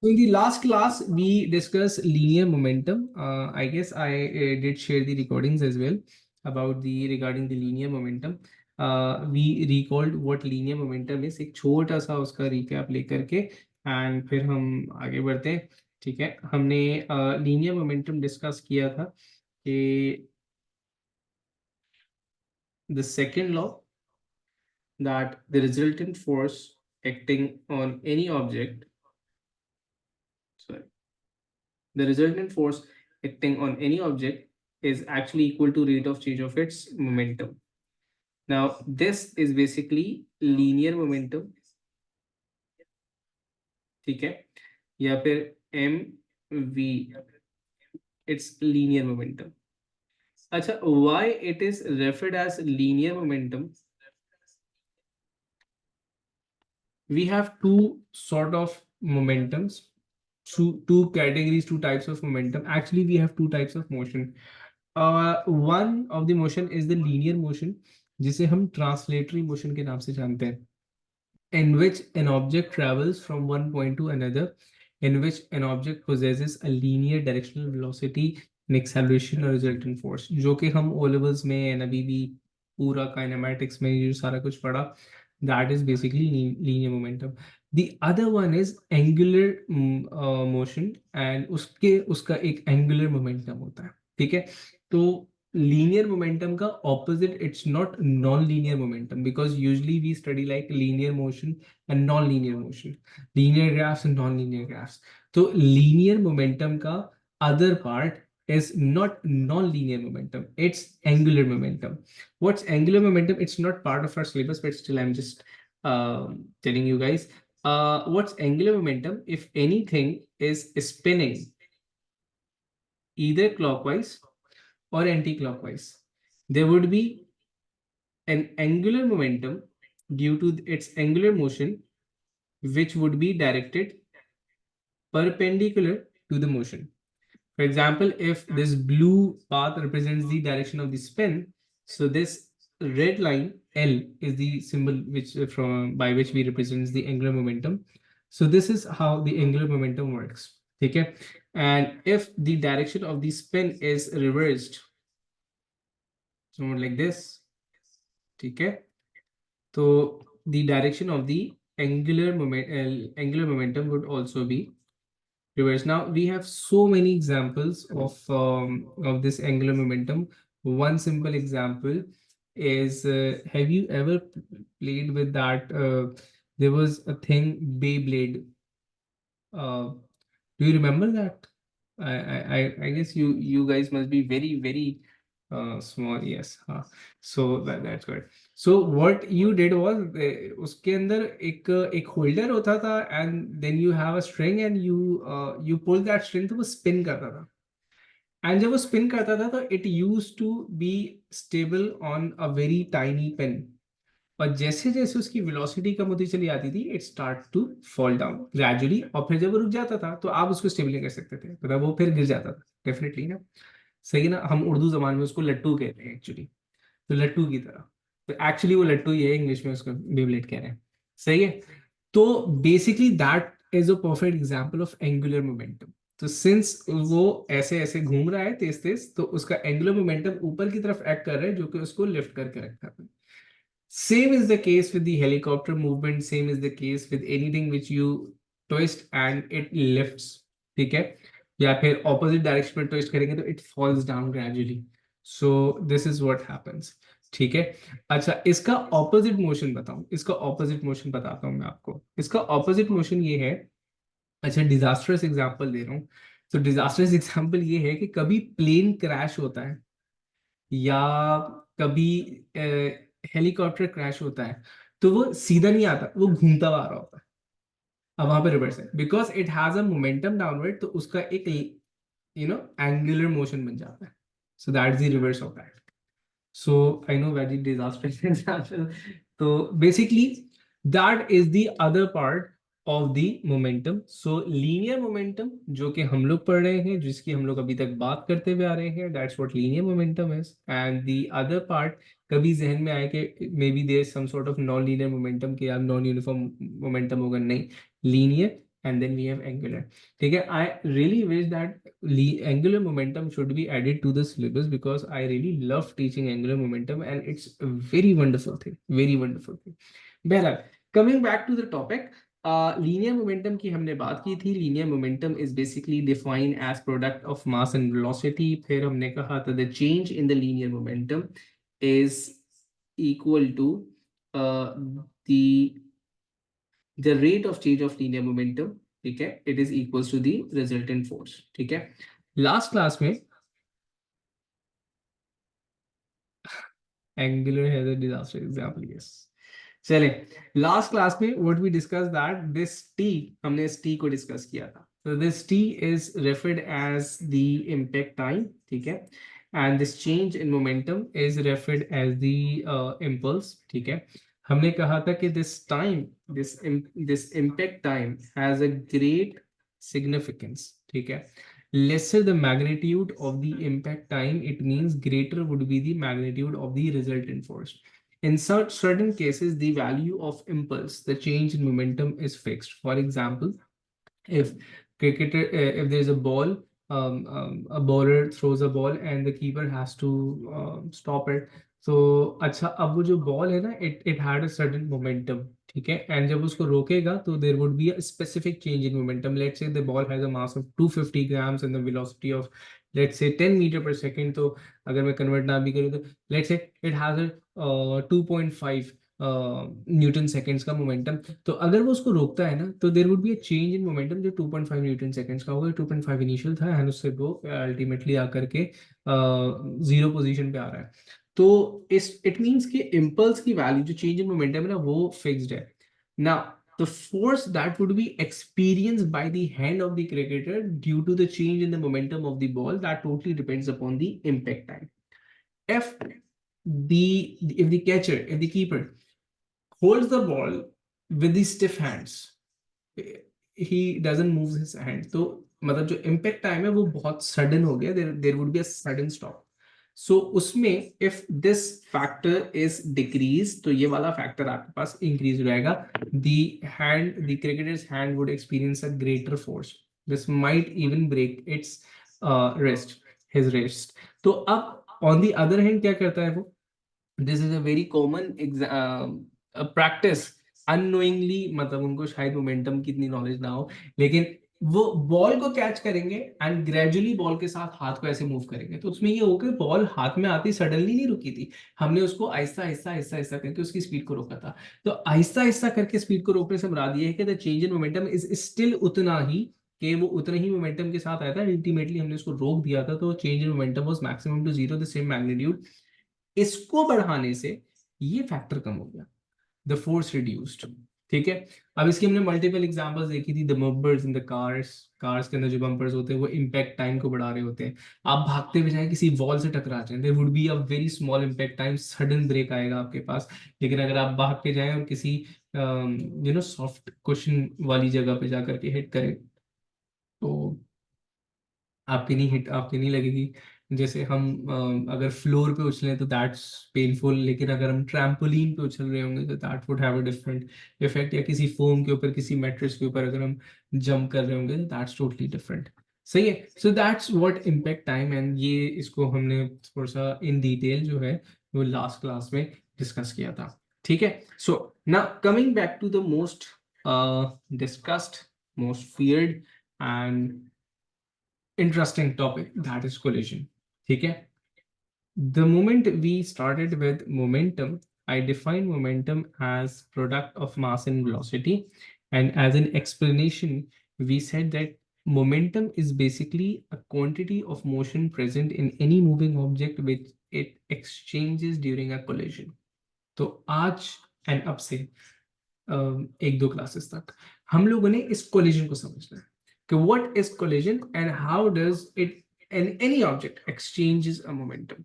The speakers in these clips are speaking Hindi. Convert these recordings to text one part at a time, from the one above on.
So in the last class, we discussed linear momentum. I guess I did share the recordings as well about the regarding the linear momentum. We recalled what linear momentum is. एक छोटा सा उसका recap लेकर के and फिर हम आगे बढ़ते हैं. ठीक है, हमने linear momentum discuss किया था कि the second law, that the resultant force acting on any object, sorry, the resultant force acting on any object is actually equal to rate of change of its momentum. Now, this is basically linear momentum. ठीक है, या फिर mv, it's linear momentum. अच्छा, why it is referred as linear momentum? We have two sort of momentums, two categories, two types of momentum. Actually, we have two types of motion. One of the motion is the linear motion, जिसे हम translatory motion के नाम से जानते हैं, in which an object travels from one point to another, in which an object possesses a linear directional velocity, an acceleration और resultant force, जो कि हम O levels में and अभी भी पूरा kinematics में जो सारा कुछ पढ़ा, that is basically linear momentum. The other one is angular motion, and उसका एक angular momentum होता है. ठीक है, तो linear momentum का opposite, it's not non-linear momentum, because usually we study like linear motion and non-linear motion, linear graphs and non-linear graphs. So linear momentum का other part is not non-linear momentum, it's angular momentum. What's angular momentum? It's not part of our syllabus, but still I'm just telling you guys. What's angular momentum? If anything is spinning either clockwise or anti-clockwise, there would be an angular momentum due to its angular motion, which would be directed perpendicular to the motion. For example, if this blue path represents the direction of the spin, so this red line L is the symbol which by which we represents the angular momentum. So this is how the angular momentum works. Okay, and if the direction of the spin is reversed, so like this, okay, so the direction of the angular momentum would also be reversed. Now we have so many examples of this angular momentum. One simple example is, have you ever played with that? There was a thing, Beyblade. Do you remember that? I guess you guys must be very small. Yes. So that's good. So what you did was, उसके अंदर एक holder होता था, and then you have a string and you pull that string, तो वो spin करता था. And जब वो spin करता था, तो it used to be stable on a very tiny pin. और जैसे जैसे उसकी वेलोसिटी कम होती चली जाती थी, it start to fall down gradually, और फिर जब वो रुक जाता था तो आप उसको स्टेबल नहीं कर सकते थे, मतलब वो फिर गिर जाता था डेफिनेटली ना. सही ना, हम उर्दू जबान में उसको लट्टू कहते हैं एक्चुअली, तो लट्टू की तरह, तो एक्चुअली वो लट्टू ही है, इंग्लिश में उसको बेब्लेड कह रहे हैं. सही है, तो basically that is a perfect example of angular momentum. तो सिंस वो ऐसे ऐसे घूम रहा है तेज तेज, तो उसका एंगुलर मोमेंटम ऊपर की तरफ एक्ट कर रहा है, जो कि उसको लिफ्ट करके रखता है. Same is the case with the helicopter movement. Same is the case with anything which you twist and it lifts. ठीक है, या फिर opposite direction में twist करेंगे तो it falls down gradually. So this is what happens. ठीक है, अच्छा इसका opposite motion बताऊं, इसका opposite motion बताता हूं मैं आपको. इसका opposite motion ये है, अच्छा disastrous example दे रहा हूं. तो disastrous example ये है कि कभी plane crash होता है, या कभी हेलीकॉप्टर क्रैश होता है, तो वो सीधा नहीं आता, वो घूमता हुआ आ रहा होता है. अब वहां पे रिवर्स है, because it has a momentum downward, तो उसका एक एंगुलर मोशन बन जाता है. So that is the reverse of that. So I know very disastrous example. So basically, that is the other part of the momentum. So linear momentum, जो कि हम लोग पढ़ रहे हैं, जिसकी हम लोग अभी तक बात करते हुए आ रहे हैं, that's what linear momentum is. And the other part, कभी जहन में आए कि maybe there is some sort of non-linear momentum, कि यार non-uniform momentum होगा, नहीं, linear and then we have angular. ठीक है, I really wish that angular momentum should be added to the syllabus because I really love teaching angular momentum and it's a very wonderful thing, very wonderful thing. बहरहाल, coming back to the topic, linear momentum की हमने बात की थी. Linear momentum is basically defined as product of mass and velocity. फिर हमने कहा था the change in the linear momentum is equal to the rate of change of linear momentum. ठीक है, it is equals to the resultant force. ठीक है, last class में angular has a disaster example. Yes. चले, लास्ट क्लास में what we discuss that this T, हमने इस टी को डिस्कस किया था. So this t is referred as the impact time. ठीक है, and this change in momentum is referred as the impulse. ठीक है, हमने कहा था कि this time, this impact time has a great significance. ठीक है, lesser the magnitude of the impact time, it means greater would be the magnitude of the resultant force. In certain cases, the value of impulse, the change in momentum, is fixed. For example, if if there's a ball, a bowler throws a ball and the keeper has to stop it. So अच्छा, अब वो जो ball है ना, it had a certain momentum. ठीक है, and जब उसको रोकेगा तो there would be a specific change in momentum. Let's say the ball has a mass of 250 grams and the velocity of let's say 10 meter per second. तो अगर मैं convert ना भी करूँ तो let's say it has a 2.5 newton seconds का मोमेंटम. तो अगर वो उसको रोकता है ना तो there would be a change in momentum जो 2.5 न्यूटन सेकेंड्स का होगा. 2.5 इनिशियल था एंड उससे वो अल्टीमेटली आकर के जीरो पोजीशन पे आ रहा है. तो इस इट मींस कि इंपल्स की वैल्यू जो चेंज इन मोमेंटम है ना वो फिक्स्ड है. Now the force that would be experienced by the hand of the cricketer due to the change in the momentum of the ball, that totally depends upon the impact time. If the catcher, if the keeper holds the ball with the stiff hands, he doesn't move his hand, तो मतलब जो impact time है वो बहुत sudden हो गया, there would be a sudden stop. So उसमें if this factor is decreased, तो ये वाला factor आपके पास increase हो जाएगा. The cricketer's hand would experience a greater force. This might even break its his wrist. तो अब on the other hand क्या करता है वो? This is a very common practice. Unknowingly, मतलब उनको शायद मोमेंटम की इतनी नॉलेज ना हो, लेकिन वो बॉल को कैच करेंगे एंड ग्रेजुअली बॉल के साथ हाथ को ऐसे मूव करेंगे. तो उसमें ये हो गया बॉल हाथ में आती सडनली नहीं रुकी थी, हमने उसको आहिस्ता आहिस्ता आहिस्ता आहिस्ता करके उसकी स्पीड को रोका था. तो आहिस्ता आहिस्ता करके स्पीड को रोकने से मुराद ये है कि the change in momentum is still उतना ही, कि वो उतने ही मोमेंटम के साथ आया था. अल्टीमेटली हमने उसको रोक दिया था, तो change in momentum was maximum to zero, the same magnitude. इसको बढ़ाने से ये फैक्टर कम हो गया, द फोर्स रिड्यूस्ड. ठीक है, अब इसकी हमने मल्टीपल एग्जांपल्स देखी थी. The bumpers in the cars के अंदर जो बम्पर्स होते हैं वो इम्पैक्ट टाइम को बढ़ा रहे होते हैं. आप भागते हुए जाए किसी वॉल से टकरा जाए, there would be a very small impact time, sudden brake आएगा आपके पास. लेकिन अगर आप भाग के जाएं और किसी सॉफ्ट कुशन वाली जगह पे जाकर के हिट करें तो आपकी नहीं लगेगी. जैसे हम अगर फ्लोर पे उछलें तो दैट्स पेनफुल, लेकिन अगर हम ट्रैम्पोलिन पे उछल रहे होंगे तो that would have a different effect. या किसी फोम के ऊपर, किसी मैट्रेस के ऊपर अगर हम जंप कर रहे होंगे तो दैट्स टोटली डिफरेंट. सही है. So that's what impact time, and ये इसको हमने थोड़ा सा इन डिटेल जो है वो लास्ट क्लास में डिस्कस किया था. ठीक है. So now coming back to the most discussed, most feared and interesting topic, that is collision. ठीक है, the moment we started with momentum, I defined momentum as product of mass and velocity, and as an explanation we said that momentum is basically a quantity of motion present in any moving object which it exchanges during a collision. तो आज एंड अब से एक दो क्लासेस तक हम लोगों ने इस कोलिजन को समझना है कि what is collision and how does it and any object exchanges a momentum.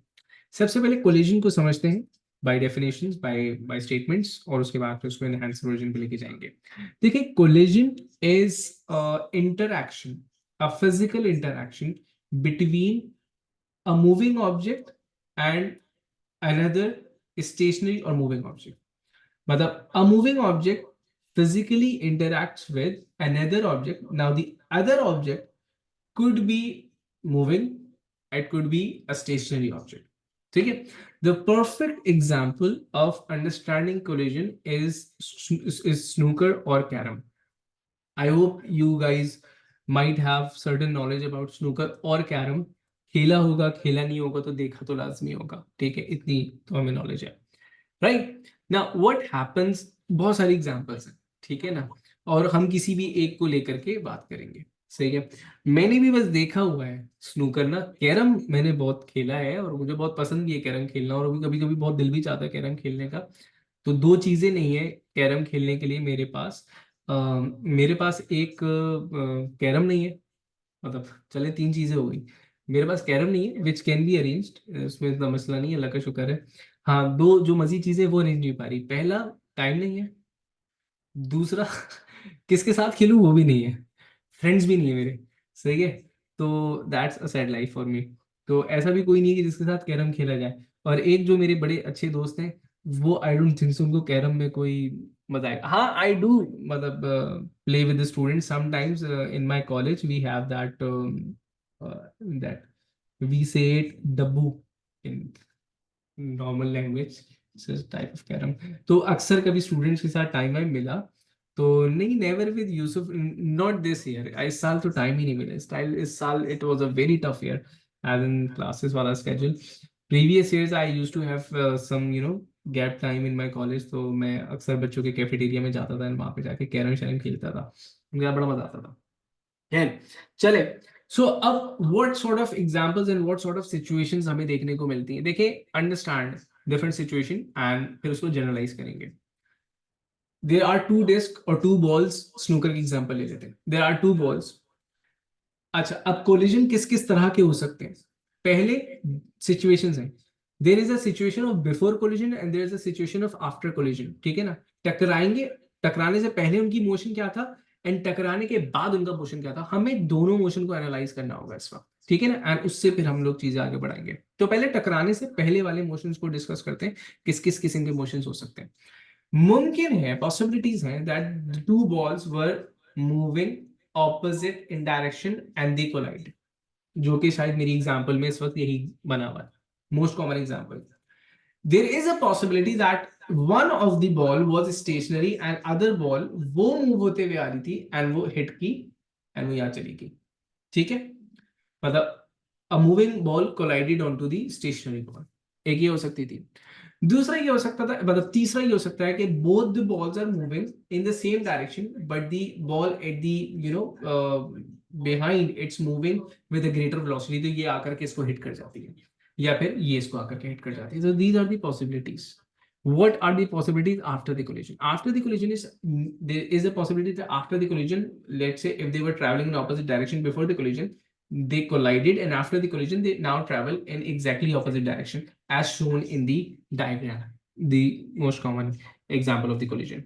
सबसे पहले कोलिजन को समझते हैं बाय डेफिनेशंस, बाय स्टेटमेंट्स, और उसके बाद फिर उसको एनहांस वर्जन पे लेके जाएंगे. देखिए, collision is interaction, a physical interaction between a moving object and another stationary और मूविंग ऑब्जेक्ट. मतलब a moving object physically interacts with another object. Now the other object could be moving, it could be a stationary object. ठीक है? The perfect example of understanding collision is snooker or carom. I hope you guys might have certain knowledge about snooker और कैरम. खेला होगा, खेला नहीं होगा तो देखा तो लाजमी होगा. ठीक है, इतनी तो हमें नॉलेज है. राइट नाउ व्हाट हैपेंस, बहुत सारी एग्जांपल्स हैं, ठीक है ना, और हम किसी भी एक को लेकर के बात करेंगे. सही है. मैंने भी बस देखा हुआ है स्नूकर ना. कैरम मैंने बहुत खेला है और मुझे बहुत पसंद भी है कैरम खेलना, और कभी कभी बहुत दिल भी चाहता है कैरम खेलने का. तो दो चीजें नहीं है कैरम खेलने के लिए मेरे पास. मेरे पास एक कैरम नहीं है, मतलब चले तीन चीजें हो गई. मेरे पास कैरम नहीं है विच कैन बी अरेंज्ड, उसमें इतना मसला नहीं है, अल्लाह का शुक्र है. हाँ, दो जो मजीद चीजें वो अरेंज नहीं पा रही. पहला, टाइम नहीं है. दूसरा किसके साथ खेलूं वो भी नहीं है, फ्रेंड्स भी नहीं है मेरे. सही है. तो that's a sad life for me. तो ऐसा भी कोई नहीं है कि जिसके साथ कैरम खेला जाए. और एक जो मेरे बड़े अच्छे दोस्त हैं, वो आई डोंट थिंक उनको कैरम में कोई मजा आएगा. हाँ, आई डू, मतलब play with the students sometimes in my college. We have that we say it डब्बू in normal language, type of carrom. तो अक्सर कभी स्टूडेंट्स के साथ टाइम वाइम मिला तो नहीं. Never with Yusuf, not this year. इस साल तो टाइम ही नहीं मिला. इस साल it was a very tough year as in classes वाला schedule. Previous years I used to have some gap time in my college. तो मैं अक्सर बच्चों के कैफेटेरिया में जाता था और वहां पे जाके कैरम शैरम खेलता था. मुझे बड़ा मजा आता था. खैर, चले. सो अब what sort of examples and what sort of situations हमें देखने को मिलती हैं. देखिए, अंडरस्टैंड डिफरेंट सिचुएशन एंड फिर उसको जनरलाइज करेंगे. देयर आर टू डिस्क और टू बॉल्स. स्नूकर की एग्जांपल ले लेते हैं. There are two balls. अच्छा, अब कोलिजन किस किस तरह के हो सकते हैं. पहले सिचुएशंस हैं. There is a situation of before collision and there is a situation of after collision. ठीक है ना. टकराएंगे, टकराने से पहले उनकी मोशन क्या था एंड टकराने के बाद उनका मोशन क्या था. हमें दोनों मोशन को एनालाइज करना होगा इस वक्त. ठीक है ना. एंड उससे फिर हम लोग चीजें आगे बढ़ाएंगे. तो पहले टकराने से पहले वाले मोशंस को डिस्कस करते हैं. किस किस किस्म के मोशंस हो सकते हैं. मुमकिन है, पॉसिबिलिटीज हैं that two balls were moving opposite in direction and they collide. जो कि शायद मेरी एग्जांपल में इस वक्त यही बना हुआ है, most common example. There is a possibility that one of the ball was stationary and other ball वो मूव होते हुए आ रही थी एंड वो हिट की एंड वो यहां चली गई. ठीक है. मतलब a moving ball collided onto the stationary ball. एक ये हो सकती थी. दूसरा ये हो सकता था, मतलब तीसरा ये हो सकता है कि both the balls are moving in the same direction but the ball at the behind it's moving with a greater velocity. तो ये आकर के इसको हिट कर जाती है या फिर ये इसको आकर के हिट कर जाती है. So these are the possibilities. What are the possibilities after the collision? After the collision is there is a possibility that after the collision, let's say if they were traveling in opposite direction before the collision, they collided, and after the collision they now travel in exactly opposite direction as shown in the diagram. The most common example of the collision.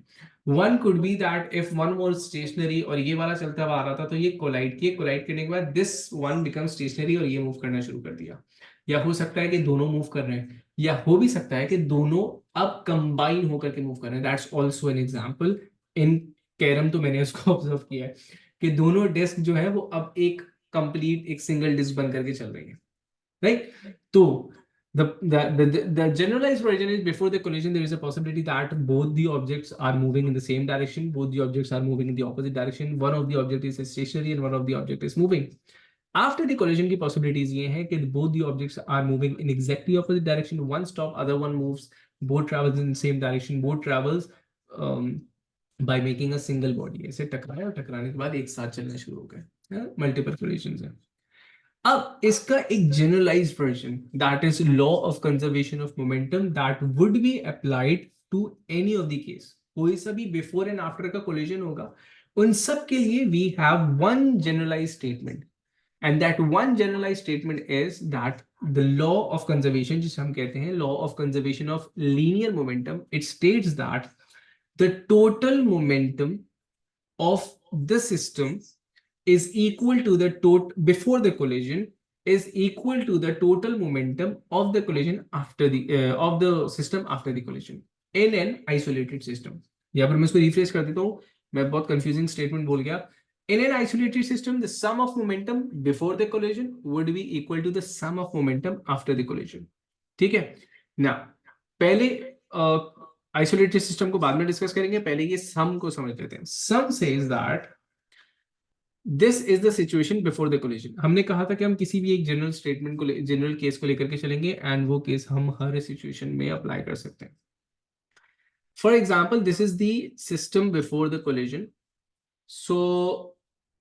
One could be that if one was stationary और ये वाला चलता हुआ आ रहा था तो ये collide किए, collide करने के बाद this one becomes stationary और ये move करना शुरू कर दिया. या हो सकता है कि दोनों मूव कर रहे हैं, या हो भी सकता है कि दोनों अब कंबाइन होकर के मूव कर रहे हैं. That's also an example. In carrom तो मैंने उसको ऑब्जर्व किया है कि दोनों डिस्क जो है वो अब एक कंप्लीट एक सिंगल डिस्क बन करके चल रही है. राइट. तो the generalized version is before the collision there is a possibility that both the objects are moving in the same direction, both the objects are moving in the opposite direction, one of the object is stationary and one of the object is moving. After the collision की possibilities ये हैं कि both the objects are moving in exactly opposite direction, one stop other one moves, both travels in the same direction, both travels um, by making a single body. ऐसे टकराए और टकराने के बाद एक साथ चलना शुरू हो गए. मल्टीपल collisions हैं. अब इसका एक generalised version that is law of conservation of momentum that would be applied to any of the case. कोई सा भी बिफोर एंड आफ्टर का कोलिजन होगा, उन सब के लिए we have one generalised statement. And that one generalized statement is that the law of conservation, जिसे हम कहते हैं law of conservation of linear momentum, it states that the total momentum of the system is equal to the total before the collision is equal to the total momentum of the collision after the of the system after the collision in an isolated system. या फिर मैं इसको रिफ्रेश कर देता हूँ, मैं बहुत कंफ्यूजिंग स्टेटमेंट बोल गया. In an isolated system, the sum of momentum before the collision would be equal to the sum of momentum after the collision. ठीक है ना. पहले आइसोलेटेड सिस्टम को बाद में डिस्कस करेंगे, पहले ये सम को समझ लेते हैं. Some says that this is the situation before the collision. हमने कहा था कि हम किसी भी एक जनरल स्टेटमेंट को, जनरल केस को लेकर के चलेंगे, एंड वो केस हम हर सिचुएशन में अप्लाई कर सकते हैं. For example, this is the system before the collision. So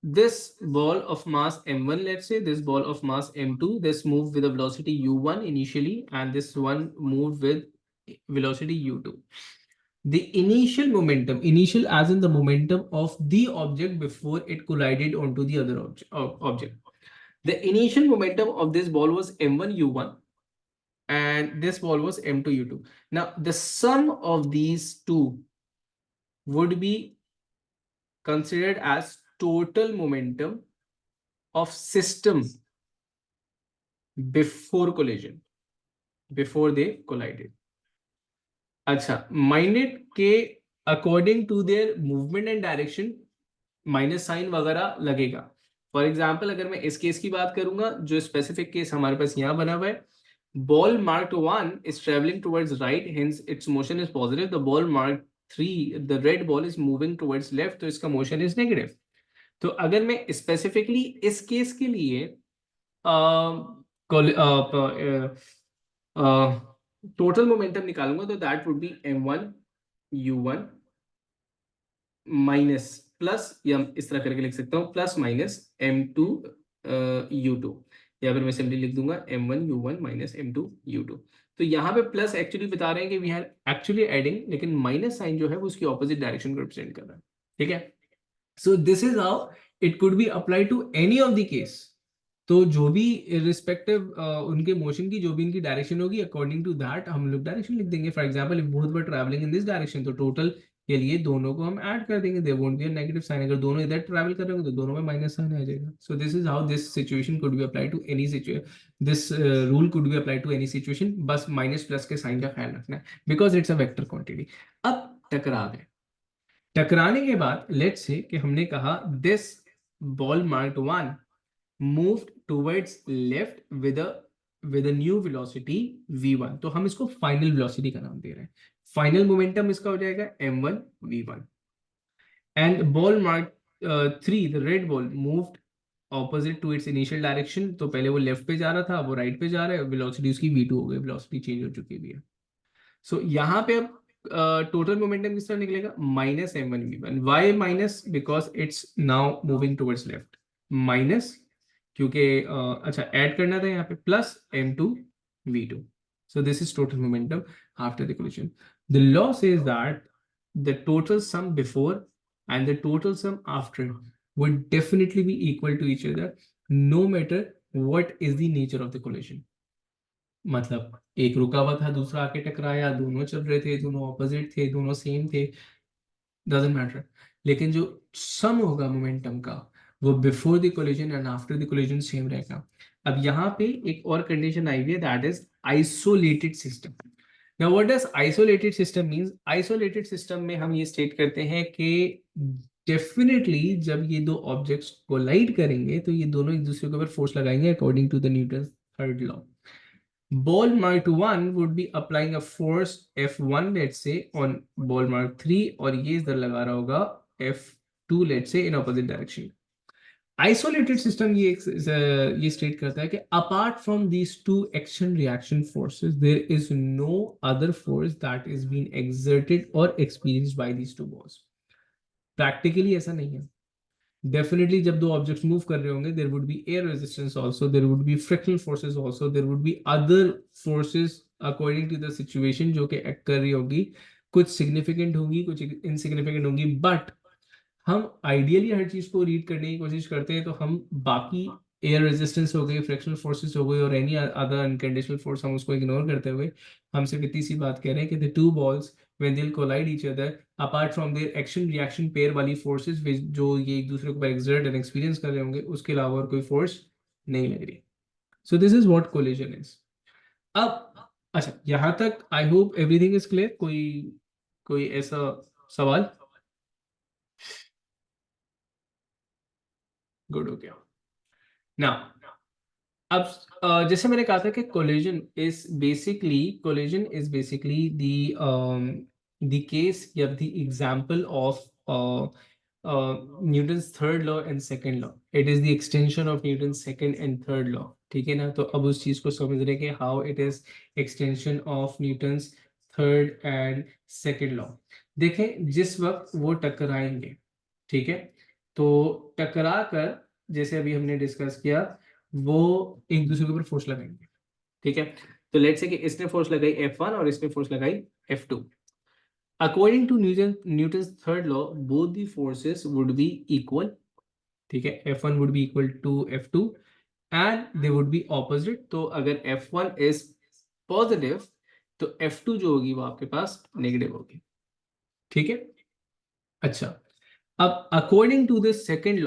this ball of mass m1, let's say this ball of mass m2, this moved with a velocity u1 initially, and this one moved with velocity u2. The initial momentum, initial as in the momentum of the object before it collided onto the other object. The initial momentum of this ball was m1 u1, and this ball was m2 u2. Now the sum of these two would be considered as total momentum of system before collision, before they collided. अच्छा, माइनेट के according to their movement and direction minus sign वगैरह लगेगा. फॉर एग्जाम्पल, अगर मैं इस केस की बात करूंगा, जो स्पेसिफिक केस हमारे पास यहाँ बना हुआ है, ball marked 1 is traveling towards right, hence its motion is positive. The ball marked 3, the red ball is moving towards left, तो इसका मोशन इज नेगेटिव. तो अगर मैं स्पेसिफिकली इस केस के लिए टोटल मोमेंटम निकालूंगा, तो that would B m1 u1 minus plus, या इस तरह करके लिख सकता हूँ, प्लस माइनस m2 u2, या फिर मैं सिंपली लिख दूंगा m1 u1 minus m2 u2. तो यहाँ पे प्लस एक्चुअली बता रहे हैं कि वी आर एक्चुअली एडिंग, लेकिन माइनस साइन जो है वो उसकी ऑपोजिट डायरेक्शन को रिप्रेजेंट कर रहा है. ठीक है. So this is how it could be applied to any of the case. तो जो भी irrespective उनके मोशन की जो भी इनकी डायरेक्शन होगी, अकॉर्डिंग टू दैट हम लोग डायरेक्शन लिख देंगे. For example, if both were travelling in this direction, तो टोटल के लिए दोनों को हम ऐड कर देंगे. There won't be a negative sign. अगर दोनों इधर ट्रैवल कर रहे होंगे तो दोनों में माइनस साइन आ जाएगा. So this is how this situation could be applied to any situation. This rule could be applied to any situation. बस माइनस प्लस के साइन का ख्याल रखना है, because it's a vector quantity. अब टकरा गए. टकराने के बाद लेट्स से कि हमने कहा this ball marked 1 moved towards left with a new velocity v1, तो हम इसको फाइनल वेलोसिटी का नाम दे रहे हैं. फाइनल मोमेंटम इसका हो जाएगा m1 v1. And ball marked 3, the red ball moved opposite to its initial direction, तो पहले वो लेफ्ट पे जा रहा था, वो राइट पे जा रहा है, वेलोसिटी उसकी v2 हो गई, वेलोसिटी चेंज हो चुकी है. सो यहाँ पे अब टोटल मोमेंटम किस तरह निकलेगा, minus m1 v1. Why minus? Because it's now moving towards left. Minus क्योंकि अच्छा ऐड करना था यहाँ पे, plus m2 v2. So this is total momentum after the collision. The law says that the total sum before and the total sum after would definitely be equal to each other, no matter what is the nature of the collision. मतलब एक रुका हुआ था, दूसरा आके टकराया, दोनों चल रहे थे, दोनों ऑपोजिट थे, दोनों सेम थे, डजंट मैटर. लेकिन जो सम होगा मोमेंटम का, वो before the collision and after the collision same रहेगा. अब यहाँ पे एक और कंडीशन आई हुई है, that is isolated system. Now what does isolated system means? Isolated system में हम ये स्टेट करते हैं कि डेफिनेटली जब ये दो ऑब्जेक्ट्स कोलाइड करेंगे तो ये दोनों एक दूसरे के ऊपर फोर्स लगाएंगे according to the Newton third law. Ball mark 1 would be applying a force F1 let's say on ball mark 3, और ये इधर लगा रहा होगा F2 let's say in opposite direction. Isolated system ये स्टेट करता है कि apart from these two action reaction forces there is no other force that is being exerted or experienced by these two balls. Practically ऐसा नहीं है. Definitely जब दो ऑब्जेक्ट्स मूव कर रहे होंगे, there would be air resistance also, there would be frictional forces also, there would be other forces according to the situation जो कि एक्ट कर रही होगी. कुछ सिग्निफिकेंट होंगी, कुछ इनसिग्निफिकेंट होंगी, बट हम आइडियली हर चीज को रीड करने की कोशिश करते हैं, तो हम बाकी एयर रेजिस्टेंस हो गई, फ्रिक्शनल फोर्सेस हो गई, और एनी अदर अनकंडीशनल फोर्स हम उसको इग्नोर करते हुए हम सिर्फ इतनी सी बात कह रहे हैं कि the two balls when they'll collide each other, apart from their action reaction pair वाली forces जो ये एक दूसरे को exert and experience कर रहे होंगे, उसके अलावा और कोई force नहीं लग रही. So this is what collision is. अब अच्छा, यहाँ तक I hope everything is clear. कोई ऐसा सवाल? गुड, हो गया। नाउ अब जैसे मैंने कहा था कि collision is basically the case या the example of Newton's third law and second law. It is the extension of Newton's second and third law. ठीक है ना? तो अब उस चीज को समझ रहे कि how it is extension of Newton's third and second law. देखें जिस वक्त वो टकराएंगे, ठीक है, तो टकरा कर जैसे अभी हमने डिस्कस किया वो एक दूसरे के ऊपर फोर्स लगाएंगे, ठीक है। तो लेट्स से कि इसने फोर्स लगाई F1 और इसने फोर्स लगाई F2। According to Newton's third law both the forces would be equal, ठीक है। F1 would be equal to F2 and they would be opposite. तो अगर F1 इज पॉजिटिव तो F2 जो होगी वो आपके पास नेगेटिव होगी, ठीक है। अच्छा, अब according to the second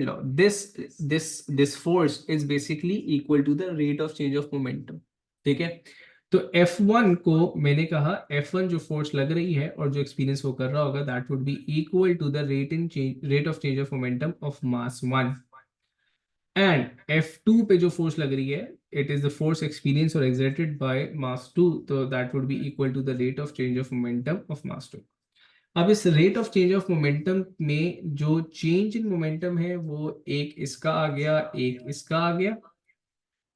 law, this force is basically equal to the rate of change of momentum, ठीक है। तो F1 को मैंने कहा F1 जो फोर्स लग रही है और जो एक्सपीरियंस वो कर रहा होगा that would be equal to the rate of change of momentum of mass 1 and F2 पे जो फोर्स लग रही है it is the force experienced or exerted by mass 2, तो that would be equal to the rate of change of momentum of mass 2। अब इस rate of change of momentum में जो चेंज इन मोमेंटम है वो एक इसका आ गया, एक इसका आ गया,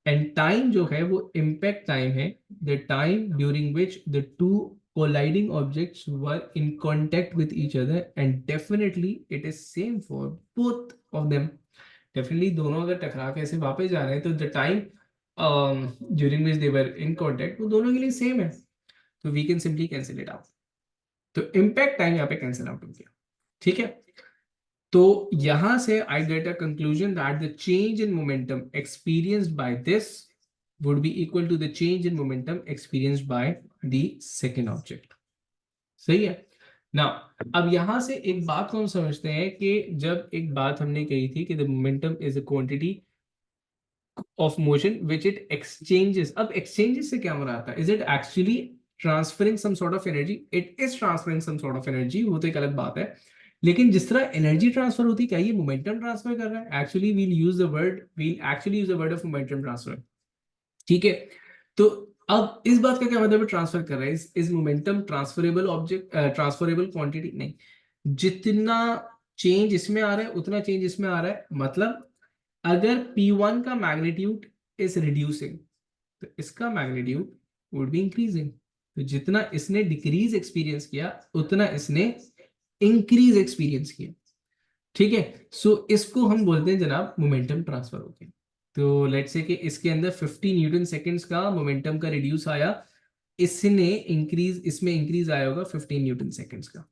एंड टाइम जो है वो इम्पैक्ट टाइम है, the time during which the two colliding objects were in contact with each other and definitely it is same for both of them. Definitely दोनों अगर टकरा के ऐसे वापस जा रहे हैं तो the time during which they were in contact वो दोनों के लिए सेम है, तो we can simply cancel it out. तो इम्पैक्ट टाइम यहाँ पे कैंसिल आउट हो गया, ठीक है। तो यहां से I get a conclusion that the change in momentum experienced by this would be equal to the change in momentum experienced by the second object. सही है ना? अब यहां से एक बात को हम समझते हैं कि जब एक बात हमने कही थी कि the momentum is a quantity of motion which it exchanges। अब exchanges से क्या मराद है? Is it actually transferring some sort of energy? It is transferring some sort of energy, वो तो एक अलग बात है। लेकिन जिस तरह एनर्जी ट्रांसफर होती है क्या ये मोमेंटम ट्रांसफर कर रहा है? Actually we'll actually use the word of momentum transfer, ठीक है। तो अब इस बात का क्या मतलब है ट्रांसफर कर रहा है? इस momentum transferable object, transferable quantity नहीं, जितना चेंज इसमें आ रहा है उतना चेंज इसमें आ रहा है। मतलब अगर P1 का मैग्नीट्यूड इज रिड्यूसिंग तो इसका मैग्नीट्यूड वुड बी इंक्रीजिंग। तो जितना इसने डिक्रीज एक्सपीरियंस किया उतना इसने इंक्रीज एक्सपीरियंस किया, ठीक है। सो इसको हम बोलते हैं जनाब मोमेंटम ट्रांसफर हो गया। तो लेट्स से कि इसके अंदर 50 न्यूटन सेकेंड्स का मोमेंटम का रिड्यूस आया, इसने इंक्रीज, इसमें इंक्रीज आया होगा 15 न्यूटन सेकेंड्स का।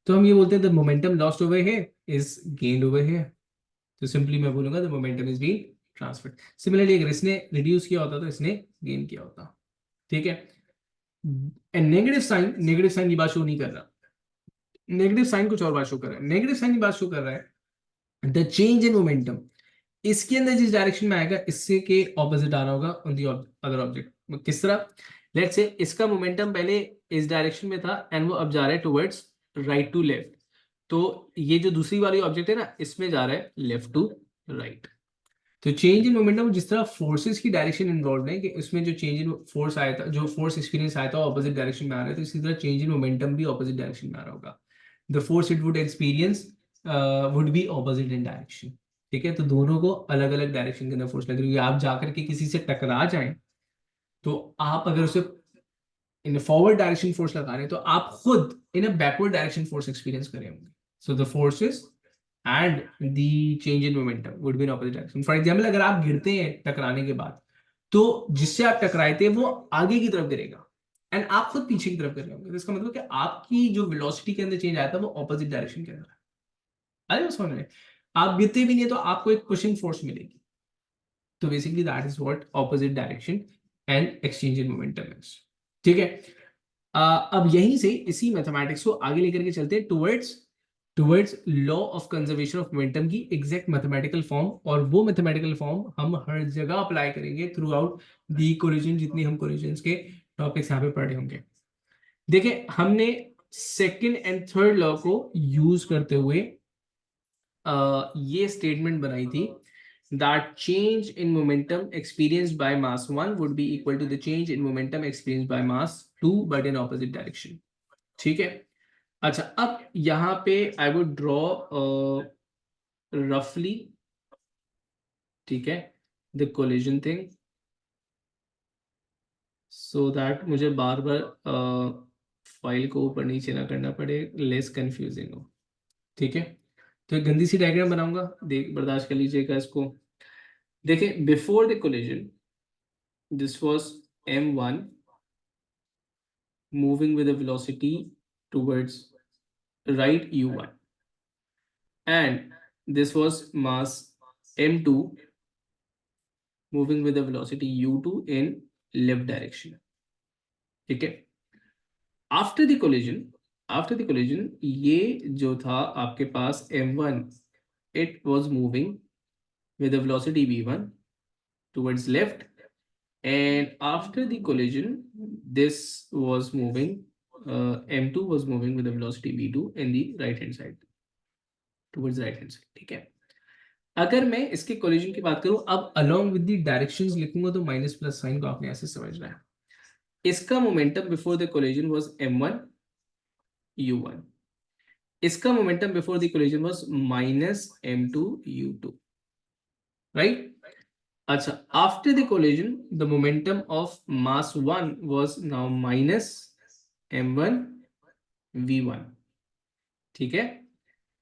तो हम ये बोलते हैं the momentum lost over here is gained over here. तो सिंपली मैं बोलूंगा the momentum is being transferred. Similarly अगर इसने रिड्यूस किया होता तो इसने गेन किया होता, ठीक है। एंड नेगेटिव साइन ये बात शो नहीं कर रहा, नेगेटिव साइन कुछ और बात शो कर रहा है। नेगेटिव साइन ये बात शो कर रहा है द चेंज इन मोमेंटम इसके अंदर जिस डायरेक्शन में आएगा इससे के ऑपोजिट आ रहा होगा ऑन द अदर ऑब्जेक्ट। किस तरह? लेट्स से इसका मोमेंटम पहले इस डायरेक्शन में था एंड वो अब जा रहा है टुवर्ड्स राइट टू लेफ्ट। तो ये जो दूसरी वाली ऑब्जेक्ट है ना इसमें जा रहा है लेफ्ट टू राइट। तो चेंज इन मोमेंटम जिस तरह फोर्सेस की डायरेक्शन इन्वॉल्व है कि उसमें जो चेंज इन फोर्स आया था, जो फोर्स एक्सपीरियंस आया था ऑपोजिट डायरेक्शन में आ रहा है, तो इसी तरह चेंज इन मोमेंटम भी ऑपोजिट डायरेक्शन में आ रहा होगा। The force it would experience would be opposite in direction, ठीक है। तो दोनों को अलग अलग डायरेक्शन के अंदर फोर्स लग रही है। आप जाकर के किसी से टकरा जाएं तो आप अगर उसे इन फॉरवर्ड डायरेक्शन फोर्स लगा रहे हैं तो आप खुद in a backward direction force experience कर रहे होंगे। So the forces and the change in momentum would be in opposite direction। For example, अगर आप गिरते हैं टकराने के बाद तो जिससे आप टकराए थे वो आगे की तरफ गिरेगा एंड आप खुद पीछे की तरफ गिर रहे होंगे। तो इसका मतलब कि आपकी जो वेलोसिटी के अंदर चेंज आया था वो ऑपोजिट डायरेक्शन के अंदर है। अरे समझ में, आप गिरते भी नहीं तो आपको एक पुशिंग फोर्स मिलेगी। तो basically that is what opposite direction and exchange in momentum is, ठीक है। अब यहीं से इसी मैथमेटिक्स को आगे लेकर के चलते हैं towards law of conservation of momentum की एग्जैक्ट मैथमेटिकल फॉर्म। और वो मैथमेटिकल फॉर्म हम हर जगह अप्लाई करेंगे थ्रू आउट दी कोलिजन, जितनी हम कोलिजन के टॉपिक्स यहाँ पे पढ़े होंगे। देखिए हमने सेकेंड एंड थर्ड लॉ को यूज करते हुए ये स्टेटमेंट बनाई थी that change in momentum experienced by mass 1 would be equal to the change in momentum experienced by mass 2 but in opposite direction. ठीक है. अच्छा, अब यहाँ पे I would draw roughly, ठीक है, the collision thing so that मुझे बार बार फाइल को ऊपर नीचे ना करना पड़े, लेस कंफ्यूजिंग हो. ठीक है, तो एक गंदी सी डायग्राम बनाऊंगा, देख बर्दाश्त कर लीजिएगा इसको. देखिए, before the collision this was m1 moving with a velocity towards right u1, and this was mass m2 moving with a velocity u2 in left direction. ठीक है. after the collision ये जो था आपके पास m1, it was moving with a velocity v1 towards left, and after the collision this was moving, m2 was moving with a velocity v2 in the right hand side, towards right hand side. ठीक है. अगर मैं इसके कोलिजन की बात करूं, अब along with the directions लिखूंगा तो माइनस प्लस साइन को आपने ऐसे समझना है. इसका momentum before the collision was m1 u1, इसका momentum before the collision was minus m2 u2, right. अच्छा, after the collision the momentum of mass 1 was now minus m1 v1. ठीक है.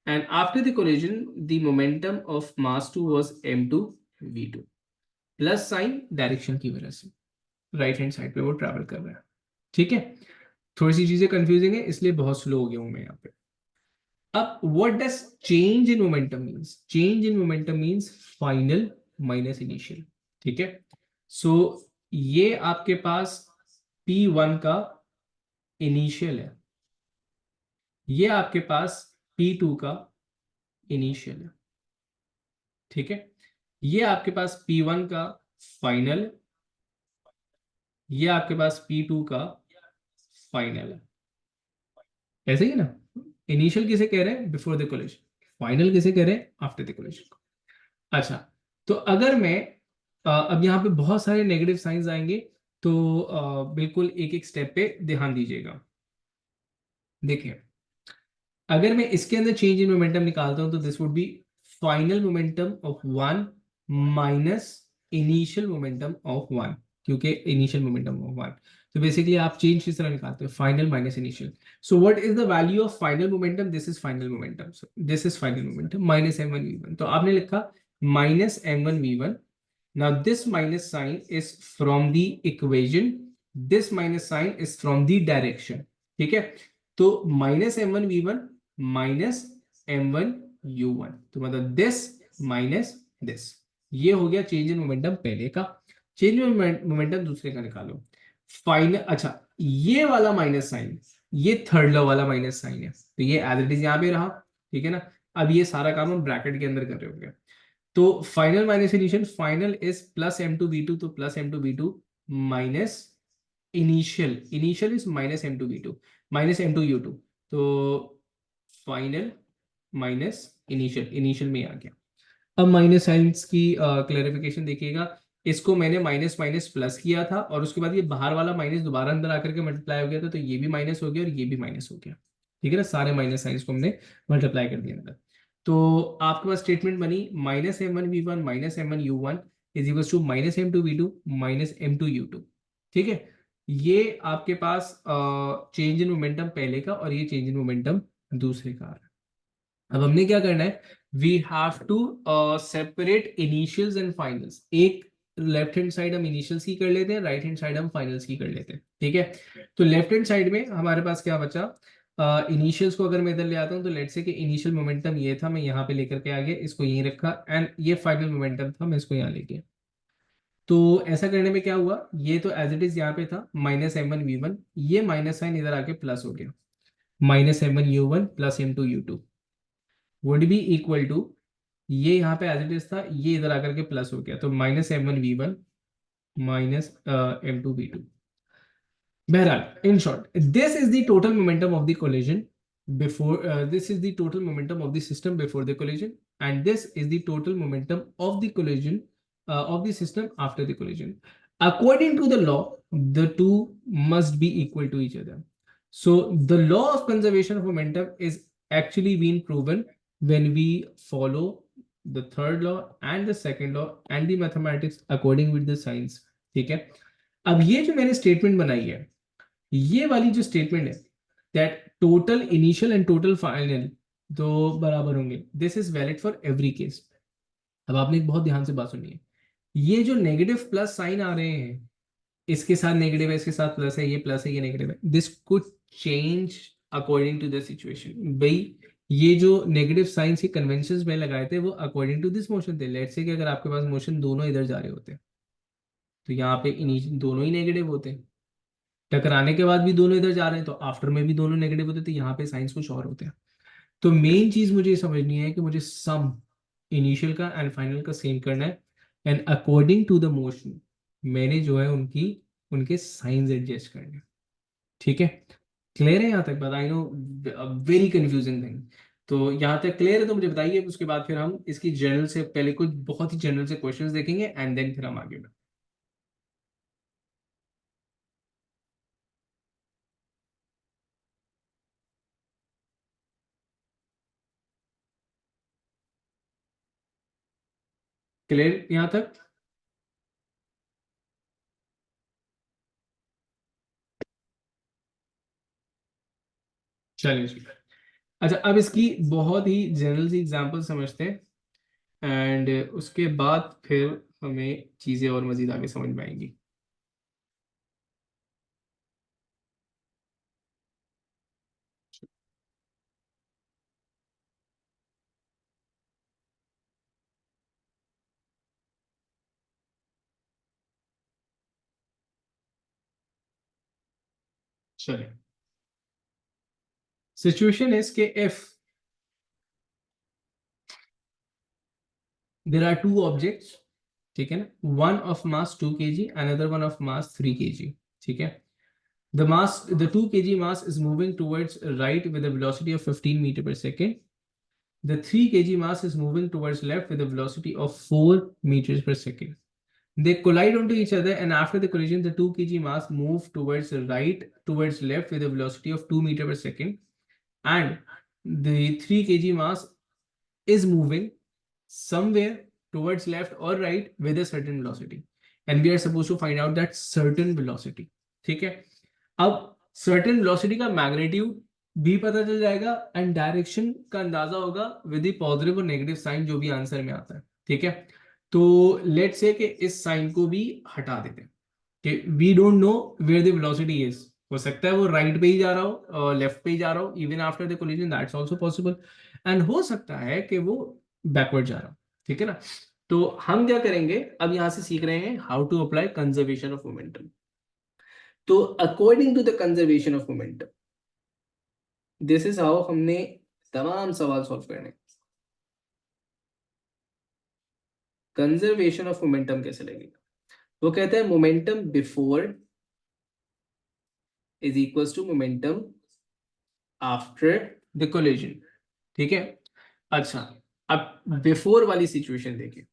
and after the collision the momentum of mass 2 was m2 v2. Plus sign direction की वजह से राइट हैंड साइड पे वो ट्रैवल कर रहा है. ठीक है, थोड़ी सी चीजें कंफ्यूजिंग है इसलिए बहुत स्लो हो गया हूं मैं यहाँ पे. अब what does change in momentum means? Change in momentum means final minus initial. ठीक है. सो ये आपके पास P1 का इनिशियल है, ये आपके पास P2 का इनिशियल है. ठीक है. ये आपके पास P1 का फाइनल है, ये आपके पास P2 का फाइनल है. ऐसे ही ना. इनिशियल किसे कह रहे हैं? Before the collision. फाइनल किसे कह रहे हैं? After the collision. अच्छा, तो अगर मैं अब यहाँ पे बहुत सारे नेगेटिव साइंस आएंगे तो बिल्कुल एक एक स्टेप पे ध्यान दीजिएगा. देखिए, अगर मैं इसके अंदर चेंज इन मोमेंटम निकालता हूं तो this would B final momentum of 1 minus initial momentum of 1, क्योंकि इनिशियल मोमेंटम ऑफ 1. तो बेसिकली आप चेंज किस तरह निकालते हो? Final minus initial. So what is the value of final momentum? This is final momentum. So this is final momentum minus m1 v1. तो आपने लिखा minus m1 v1. Now this minus sign is from the equation. This minus sign is from the direction. ठीक है. तो minus m1 v1 minus m1 u1, तो मतलब दिस माइनस दिस. ये हो गया चेंज इन मोमेंटम पहले का. चेंज इन मोमेंटम दूसरे का निकालो. फाइनल. अच्छा, ये वाला माइनस साइन, ये थर्ड लॉ वाला माइनस साइन है, तो ये एज इट इज यहाँ पे रहा. ठीक है ना. अब ये सारा काम हम ब्रैकेट के अंदर कर रहे होंगे. तो final minus initial, final is plus m2 v2, तो plus m2 v2 minus initial, initial is minus m2 v2 minus m2 u2. तो फाइनल माइनस इनिशियल, इनिशियल में आ गया. अब माइनस साइंस की क्लैरिफिकेशन देखिएगा. इसको मैंने माइनस माइनस प्लस किया था और उसके बाद ये बाहर वाला माइनस दोबारा अंदर आकर के मल्टीप्लाई हो गया था, तो ये भी माइनस हो गया और ये भी माइनस हो गया. ठीक है ना. सारे माइनस साइंस को हमने मल्टीप्लाई कर दिया अंदर. तो आपके पास स्टेटमेंट बनी minus m1 v1 minus m1 u1 is equal to minus m2 v2 minus m2 u2. ठीक है. ये आपके पास चेंज इन मोमेंटम पहले का और ये चेंज इन मोमेंटम दूसरे का आ रहा है. अब हमने क्या करना है? We have to separate initials and finals. एक लेफ्ट हैंड साइड हम इनिशियल्स की कर लेते हैं, राइट हैंड साइड हम फाइनल्स की कर लेते हैं. ठीक है. तो लेफ्ट हैंड साइड में हमारे पास क्या बचा? इनिशियल्स को अगर मैं इधर ले आता हूं तो लेट्स से कि इनिशियल मोमेंटम ये था, मैं यहाँ पे लेकर के आ गया, इसको यहीं रखा, एंड ये फाइनल मोमेंटम था, मैं इसको यहाँ ले गया. तो ऐसा करने में क्या हुआ? ये तो एज इट इज यहाँ पे था माइनस m1 v1, ये माइनस साइन इधर आके प्लस हो गया, minus m1 u1 plus m2 u2 would be equal to, ये यहाँ पे एज इट इज था, ये इधर आकर के प्लस हो गया, तो minus m1 v1 minus m2 v2. बहरहाल, in short, this is the total momentum of the collision before. This is the total momentum of the system before the collision, and this is the total momentum of the collision of the system after the collision. According to the law, the two must be equal to each other. So the law of conservation of momentum is actually being proven when we follow the third law and the second law and the mathematics according with the science. ठीक है? अब ये जो मैंने स्टेटमेंट बनाई है, ये वाली जो स्टेटमेंट है, that total initial and total final दो बराबर होंगे, this is valid for every case. अब आपने एक बहुत ध्यान से बात सुनी है, ये जो नेगेटिव प्लस साइन आ रहे हैं, इसके साथ नेगेटिव है, इसके साथ प्लस है, ये प्लस है, ये नेगेटिव है, this could change according to the situation. भाई ये जो नेगेटिव साइंस के कन्वेंशंस में लगाए थे वो अकॉर्डिंग टू दिस मोशन थे। लेट्स से कि अगर आपके पास मोशन दोनों इधर जा रहे होते तो यहाँ पे दोनों ही नेगेटिव होते, टकराने के बाद भी दोनों इधर जा रहे हैं तो आफ्टर में भी दोनों नेगेटिव होते, तो यहाँ पे साइंस कुछ और होते हैं। तो मेन चीज मुझे ये समझनी है कि मुझे सम इनिशियल का एंड फाइनल का सेम करना है, and according to the motion मैंने जो है उनके साइंस एडजस्ट करने हैं। ठीक है, क्लियर है यहाँ तक बात? I know very confusing thing. तो यहाँ तक क्लियर है तो मुझे बताइए, उसके बाद फिर हम इसकी जनरल से पहले कुछ बहुत ही जनरल से क्वेश्चंस देखेंगे एंड देन फिर हम आगे बढ़ेंगे। क्लियर यहाँ तक? चलिए, अच्छा अब इसकी बहुत ही जनरल सी एग्जांपल समझते हैं एंड उसके बाद फिर हमें चीज़ें और मज़ीद आगे समझ में आएंगी। चलिए, सिचुएशन इज के if there are two objects, ठीक है ना, one of mass 2 kg, another one of mass 3 kg, ठीक है। the 2 kg mass is moving towards right with a velocity of 15 meter per second. The 3 kg mass is moving towards left with a velocity of 4 meters per second. They collide onto each other, and after the collision, the 2 kg mass move towards right, towards left with a velocity of 2 meter per second, and the 3 kg mass is moving somewhere towards left or right with a certain velocity, and we are supposed to find out that certain velocity. ठीक है, अब certain velocity का मैग्नीट्यूड भी पता चल जाएगा एंड डायरेक्शन का अंदाजा होगा विद द पॉजिटिव और नेगेटिव साइन जो भी आंसर में आता है। ठीक है, तो लेट्स से कि इस साइन को भी हटा देते हैं कि we don't know where the velocity is. हो सकता है वो राइट पे ही जा रहा हो और लेफ्ट पे ही जा रहा हो, even after the collision, that's also possible. And हो सकता है कि वो बैकवर्ड जा रहा हो। ठीक है ना, तो हम क्या करेंगे, अब यहां से सीख रहे हैं how to apply conservation of momentum. तो according to the conservation of momentum, this is how हमने तमाम सवाल सॉल्व करने। कंजर्वेशन ऑफ मोमेंटम कैसे लगेगा, वो कहते हैं momentum before is equals to momentum after the collision. ठीक है, अच्छा अब बिफोर वाली सिचुएशन देखिए।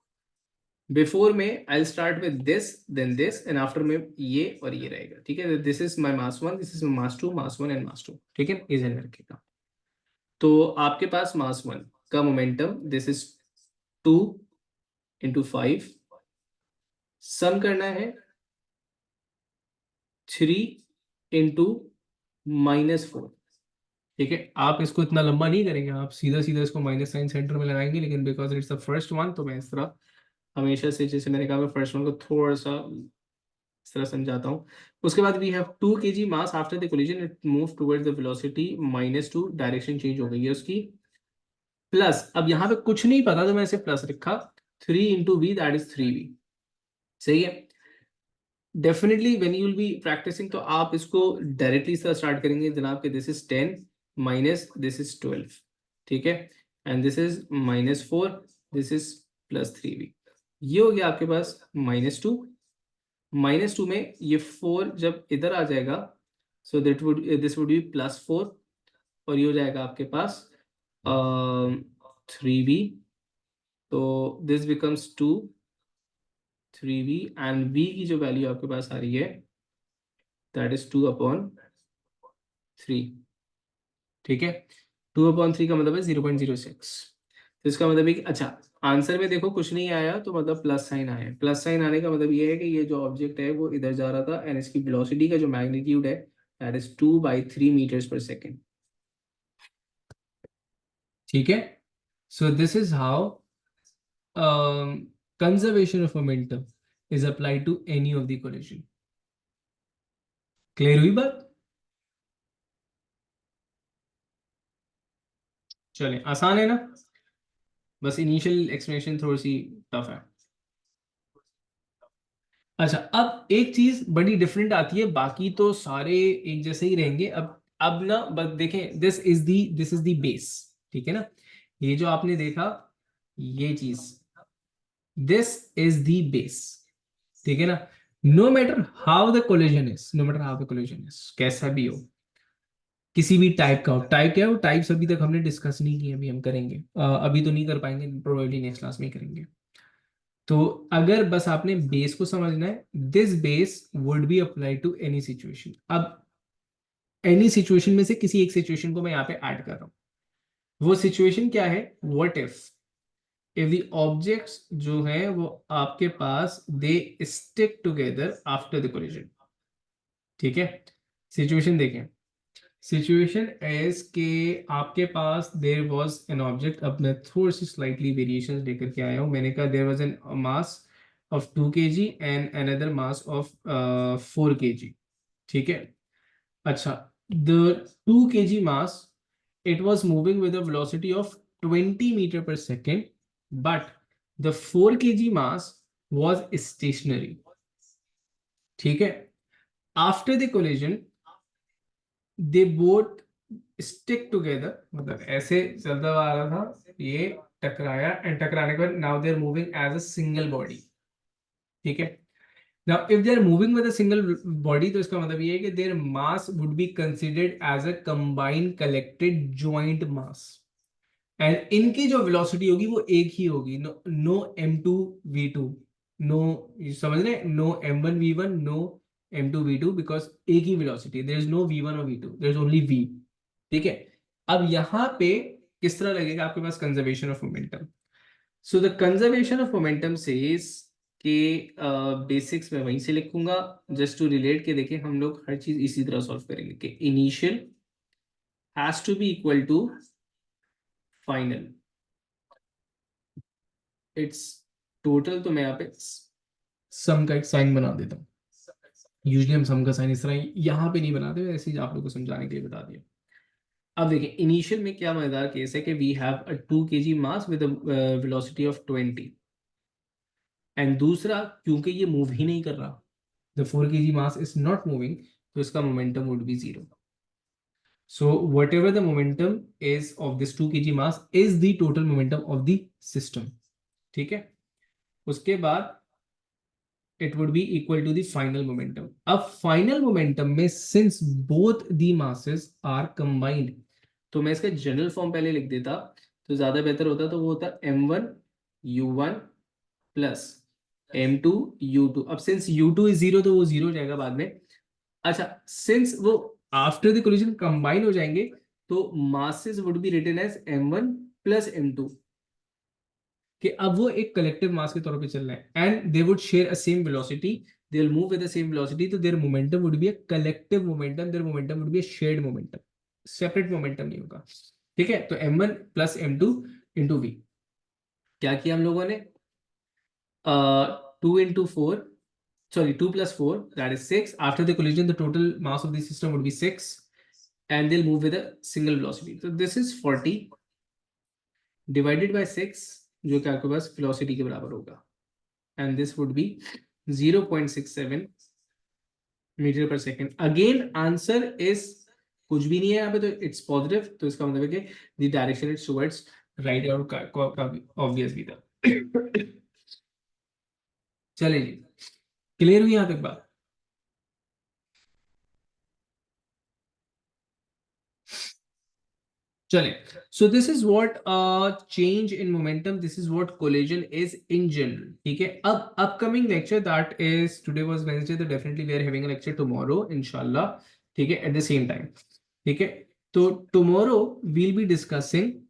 बिफोर में I start with this then this and after में ये और ये रहेगा। ठीक है, this is my mass 1, this is mass 2, mass 1 and mass 2। ठीक है, इस रखेगा। तो आपके पास मास 1 का मोमेंटम दिस इज 2 इंटू 5, सम करना है 3 इंटू -4। ठीक है, आप इसको इतना लंबा नहीं करेंगे, आप सीधा सीधा इसको माइनस साइन सेंटर में लगाएंगे, लेकिन because it's the first one तो मैं इस तरह हमेशा से, जैसे मैंने कहा, मैं फर्स्ट वन को थोड़ा सा इस तरह समझाता हूँ। उसके बाद we have 2 kg mass after the collision, it move towards the velocity -2, direction change हो गई है उसकी, प्लस अब यहाँ पे कुछ नहीं पता तो मैं इसे प्लस रखा, 3 into we that is 3v। सही है, definitely when you will be practicing तो आप इसको डायरेक्टली स्टार्ट करेंगे जनाब के this is 10 minus this is 12। ठीक है, and this is -4, this is +3v। ये हो गया आपके पास -2। -2 में ये 4 जब इधर आ जाएगा सो दिस वुड बी +4 और ये हो जाएगा आपके पास 3v, तो this becomes 2 3v and v की जो वैल्यू आपके पास आ रही है दैट इज 2/3। ठीक है, 2/3 का मतलब है 0.06। तो इसका मतलब है कि अच्छा, आंसर में देखो कुछ नहीं आया तो मतलब प्लस साइन आया है। प्लस साइन आने का मतलब ये है कि ये जो ऑब्जेक्ट है वो इधर जा रहा था एंड इसकी वेलोसिटी का जो मैग्नीट्यूड है that is 2/3 meters per second. ठीक है, so this is how conservation of momentum is applied to any of the collision. Clear हुई बात? चले, आसान है ना, बस इनिशियल एक्सप्लेनेशन थोड़ी सी टफ है। अच्छा, अब एक चीज बड़ी डिफरेंट आती है, बाकी तो सारे एक जैसे ही रहेंगे। अब ना बस देखें, दिस इज दी बेस। ठीक है ना, ये जो आपने देखा ये चीज, दिस इज दी बेस। ठीक है ना, no matter how the collision is, no matter how the collision is, कैसा भी हो, किसी भी टाइप का हो। टाइप क्या हो, टाइप्स अभी तक हमने डिस्कस नहीं किए, अभी हम करेंगे। अभी तो नहीं कर पाएंगे, प्रोबेबली नेक्स्ट क्लास में ही करेंगे। तो अगर बस आपने बेस को समझना है, this base would be apply to any situation. अब एनी सिचुएशन में से किसी एक सिचुएशन को मैं यहाँ पे ऐड कर रहा हूं। वो सिचुएशन क्या है, व्हाट इफ द ऑब्जेक्ट्स जो है वो आपके पास they stick together after the collision. ठीक है, सिचुएशन देखें, सिचुएशन एज के आपके पास देर वॉज एन ऑब्जेक्ट। अब मैं थोड़ी सी स्लाइटली वेरिएशन लेकर के आया हूं। मैंने कहा देर was N mass of 2 kg and another mass of 4 kg। ठीक है, अच्छा, the 2 kg mass, it was moving with a velocity of 20 meter per second, but the 4 kg mass was stationary. ठीक है, after the collision they both stick together, मतलब ऐसे चलता आ रहा था, ये टकराया एंड टकराने के बाद now they are moving as a single body। ठीक है, now if they are moving with a single body तो इसका मतलब ये है कि their mass would be considered as a combined collected joint mass and इनकी जो वेलोसिटी होगी वो एक ही होगी। नो m2v2, नो, समझ रहे, no m1v1, no m2v2, because एक ही velocity, there is no v1 और v2, there is only v। ठीक है, अब यहां पे किस तरह लगेगा आपके पास conservation of momentum. So the conservation of momentum says के बेसिक्स में वहीं से लिखूंगा, जस्ट टू रिलेट के देखें हम लोग हर चीज इसी तरह सॉल्व करेंगे कि initial has to be equal to final. It's total, तो मैं यहाँ पे सम का एक साइन बना देता हूँ। यूजुअली हम सम का साइन इस तरह यहाँ पे नहीं बनाते, ऐसे ही आप लोग को समझाने के लिए बता दिया। अब देखिए, इनिशियल में क्या मजेदार केस है कि we have a 2 kg mass with velocity of 20 and दूसरा, क्योंकि ये मूव ही नहीं कर रहा, the 4 kg mass is not moving, तो इसका momentum would be 0। So whatever the momentum is of this 2 kg mass is the total momentum of the system. ठीक है, उसके बाद it would be equal to the final momentum। अब फाइनल मोमेंटम में since both the masses are combined, तो मैं इसका जनरल फॉर्म पहले लिख देता तो ज्यादा बेहतर होता। तो वो होता m1u1 प्लस m2u2। अब सिंस u2 इज 0 तो वो 0 हो जाएगा बाद में। अच्छा, सिंस वो आफ्टर द कोलिजन कंबाइन हो जाएंगे तो masses would be written as m1 plus m2, कि अब वो एक कलेक्टिव मास के तौर पे चल रहे हैं and they would share a same velocity, they will move with the same velocity, तो their momentum would be a collective momentum, their momentum would be a shared momentum, separate momentum नहीं होगा। ठीक है, तो m1 plus m2 into v, क्या किया हम लोगों ने, 2 into 4, sorry 2 plus 4 that is 6। after the collision the total mass of the system would be 6 and they'll move with a single velocity, so this is 40 divided by 6 जो कि आपके पास velocity के बराबर होगा and this would be 0.67 metre पर सेकेंड। अगेन आंसर इज कुछ भी नहीं है यहाँ पे, तो इट्स पॉजिटिव, तो इसका मतलब है कि the direction it's towards right, और ऑब्वियस भी था। चले जी, क्लियर हुई यहाँ तक बात? चले, so this is what change in momentum, this is what collision is in general. ठीक है, अब upcoming lecture, that is today was Wednesday, so definitely we are having a lecture tomorrow inshallah. ठीक है, at the same time. ठीक है, तो tomorrow we'll be discussing